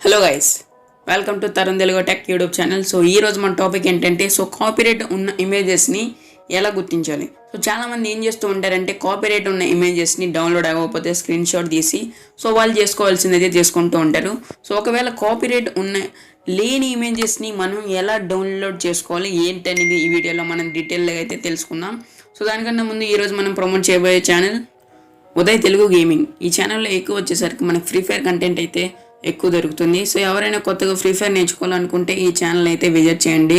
Hello guys, welcome to Tarun Telugu tech YouTube channel. So ఈరోజు మన topic ఏంటంటే కాపీరైట్ ఉన్న ఇమేజెస్ని ఎలా గుర్తించాలి. చాలామంది ఏం చేస్తూ ఉంటారంటే కాపీరైట్ ఉన్న ఇమేజెస్ని డౌన్లోడ్ అవ్వకపోతే స్క్రీన్ షాట్ తీసి వాళ్ళు చేసుకోవాల్సింది చేసుకుంటూ ఉంటారు. ఒకవేళ కాపీరైట్ ఉన్న లేని ఇమేజెస్ని మనం ఎలా డౌన్లోడ్ చేసుకోవాలి ఏంటనేది ఈ వీడియోలో మనం డీటెయిల్గా అయితే తెలుసుకుందాం. దానికన్నా ముందు ఈరోజు మనం ప్రమోట్ చేయబోయే ఛానల్ ఉదయ్ తెలుగు గేమింగ్. ఈ ఛానల్లో ఎక్కువ వచ్చేసరికి మనకి ఫ్రీ ఫైర్ కంటెంట్ అయితే ఎక్కువ దొరుకుతుంది. ఎవరైనా కొత్తగా ఫ్రీ ఫైర్ నేర్చుకోవాలనుకుంటే ఈ ఛానల్ అయితే విజిట్ చేయండి.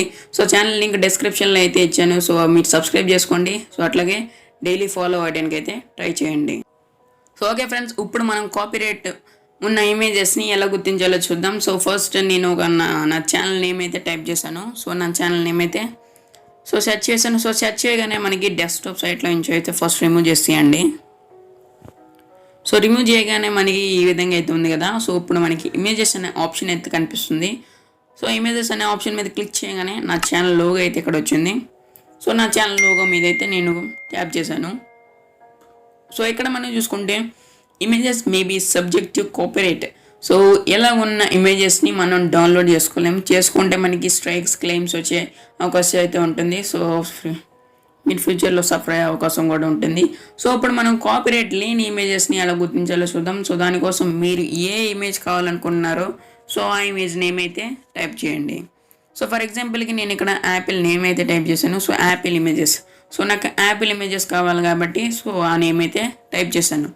ఛానల్ లింక్ డిస్క్రిప్షన్లో అయితే ఇచ్చాను. మీరు సబ్స్క్రైబ్ చేసుకోండి. అట్లాగే డైలీ ఫాలో అవ్వడానికి అయితే ట్రై చేయండి. ఓకే ఫ్రెండ్స్, ఇప్పుడు మనం కాపీరైట్ ఉన్న ఇమేజెస్ని ఎలా గుర్తించాలో చూద్దాం. ఫస్ట్ నేను నా ఛానల్ నేమ్ అయితే టైప్ చేశాను. నా ఛానల్ నేమ్ అయితే సెర్చ్ చేశాను. సెర్చ్ చేయగానే మనకి డెస్క్టాప్ సైట్లో నుంచి అయితే ఫస్ట్ రిమూవ్ చేసేయండి. రిమూవ్ చేయగానే మనకి ఈ విధంగా అయితే ఉంది కదా. ఇప్పుడు మనకి ఇమేజెస్ అనే ఆప్షన్ అయితే కనిపిస్తుంది. ఇమేజెస్ అనే ఆప్షన్ మీద క్లిక్ చేయగానే నా ఛానల్ లోగో అయితే ఇక్కడ వచ్చింది. నా ఛానల్ లోగో మీద అయితే నేను ట్యాప్ చేశాను. ఇక్కడ మనం చూసుకుంటే images maybe subject to copyright. ఎలా ఉన్న ఇమేజెస్ని మనం డౌన్లోడ్ చేసుకోలేము. చేసుకుంటే మనకి స్ట్రైక్స్ క్లెయిమ్స్ వచ్చే అవకాశం అయితే ఉంటుంది. మీరు ఫ్యూచర్లో సఫర్ అయ్యే అవకాశం కూడా ఉంటుంది. ఇప్పుడు మనం కాపీరైట్ లేని ఇమేజెస్ని ఎలా గుర్తించాలో చూద్దాం. దానికోసం మీరు ఏ ఇమేజ్ కావాలనుకుంటున్నారో ఆ ఇమేజ్ నేమ్ అయితే టైప్ చేయండి. ఫర్ ఎగ్జాంపుల్కి నేను ఇక్కడ యాపిల్ నేమ్ అయితే టైప్ చేశాను. Apple images. నాకు యాపిల్ ఇమేజెస్ కావాలి కాబట్టి ఆ నేమ్ అయితే టైప్ చేశాను.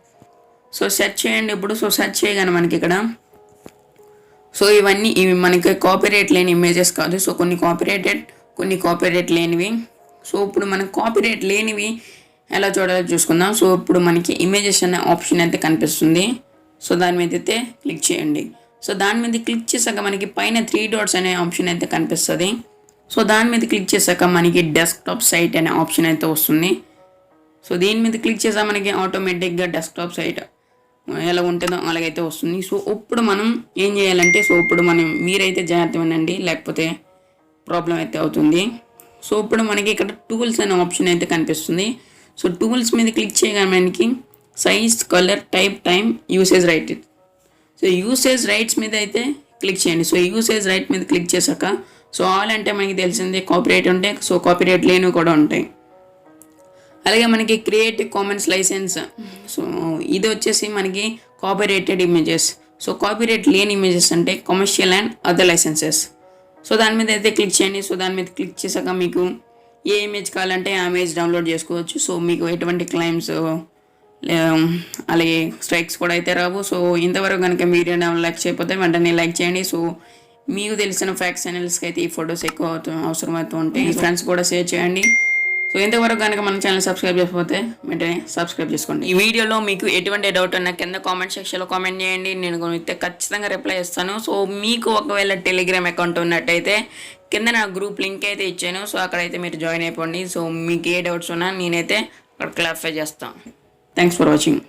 సెర్చ్ చేయండి. ఇప్పుడు సెర్చ్ చేయగానే మనకి ఇక్కడ ఇవి మనకి కాపీరైట్ లేని ఇమేజెస్ కాదు. కొన్ని కాపీరైట్ లేనివి. ఇప్పుడు మనకు కాపీరైట్ లేనివి ఎలా చూడాలో చూసుకుందాం. ఇప్పుడు మనకి ఇమేజెస్ అనే ఆప్షన్ అయితే కనిపిస్తుంది. దాని మీద అయితే క్లిక్ చేయండి. దాని మీద క్లిక్ చేశాక మనకి పైన 3 డాట్స్ అనే ఆప్షన్ అయితే కనిపిస్తుంది. దాని మీద క్లిక్ చేశాక మనకి డెస్క్టాప్ సైట్ అనే ఆప్షన్ అయితే వస్తుంది. దీని మీద క్లిక్ చేసా మనకి ఆటోమేటిక్గా డెస్క్టాప్ సైట్ ఎలా ఉంటుందో అలాగైతే వస్తుంది. ఇప్పుడు మనం ఏం చేయాలంటే ఇప్పుడు మీరైతే జాగ్రత్త వినండి, లేకపోతే ప్రాబ్లం అయితే అవుతుంది. ఇప్పుడు మనకి ఇక్కడ టూల్స్ అనే ఆప్షన్ అయితే కనిపిస్తుంది. టూల్స్ మీద క్లిక్ చేయగానే మనకి size, colour, type, time, usage right. Usage rights మీద అయితే క్లిక్ చేయండి. యూసేజ్ రైట్ మీద క్లిక్ చేశాక ఆల్ అంటే మనకి తెలిసిందే కాపీరైట్ ఉంటాయి. కాపీరైట్ లేనివి కూడా ఉంటాయి. అలాగే మనకి క్రియేటివ్ కామన్స్ లైసెన్స్. ఇది వచ్చేసి మనకి కాపీరైటెడ్ ఇమేజెస్. కాపీరైట్ లేని ఇమేజెస్ అంటే కమర్షియల్ అండ్ అదర్ లైసెన్సెస్. దాని మీద అయితే క్లిక్ చేయండి. దాని మీద క్లిక్ చేశాక మీకు ఏ ఇమేజ్ కావాలంటే ఆ ఇమేజ్ డౌన్లోడ్ చేసుకోవచ్చు. మీకు ఎటువంటి క్లైమ్స్ అలాగే స్ట్రైక్స్ కూడా అయితే రావు. ఇంతవరకు కనుక మీరు లైక్ చేయకపోతే వెంటనే లైక్ చేయండి. మీకు తెలిసిన ఫ్యాక్ట్ ఛానల్స్కి అయితే ఈ ఫొటోస్ ఎక్కువ అవసరమవుతూ ఉంటాయి. ఫ్రెండ్స్ కూడా షేర్ చేయండి. ఇంతవరకు కనుక మన ఛానల్ సబ్స్క్రైబ్ చేయకపోతే వెంటనే సబ్స్క్రైబ్ చేసుకోండి. ఈ వీడియోలో మీకు ఎటువంటి డౌట్ ఉన్నా కింద కామెంట్ సెక్షన్లో కామెంట్ చేయండి. నేను ఖచ్చితంగా రిప్లై ఇస్తాను. మీకు ఒకవేళ టెలిగ్రామ్ అకౌంట్ ఉన్నట్టయితే కింద నా గ్రూప్ లింక్ అయితే ఇచ్చాను. అక్కడైతే మీరు జాయిన్ అయిపోండి. మీకు ఏ డౌట్స్ ఉన్నా నేనైతే అక్కడ క్లారిఫై చేస్తాను. Thanks for watching.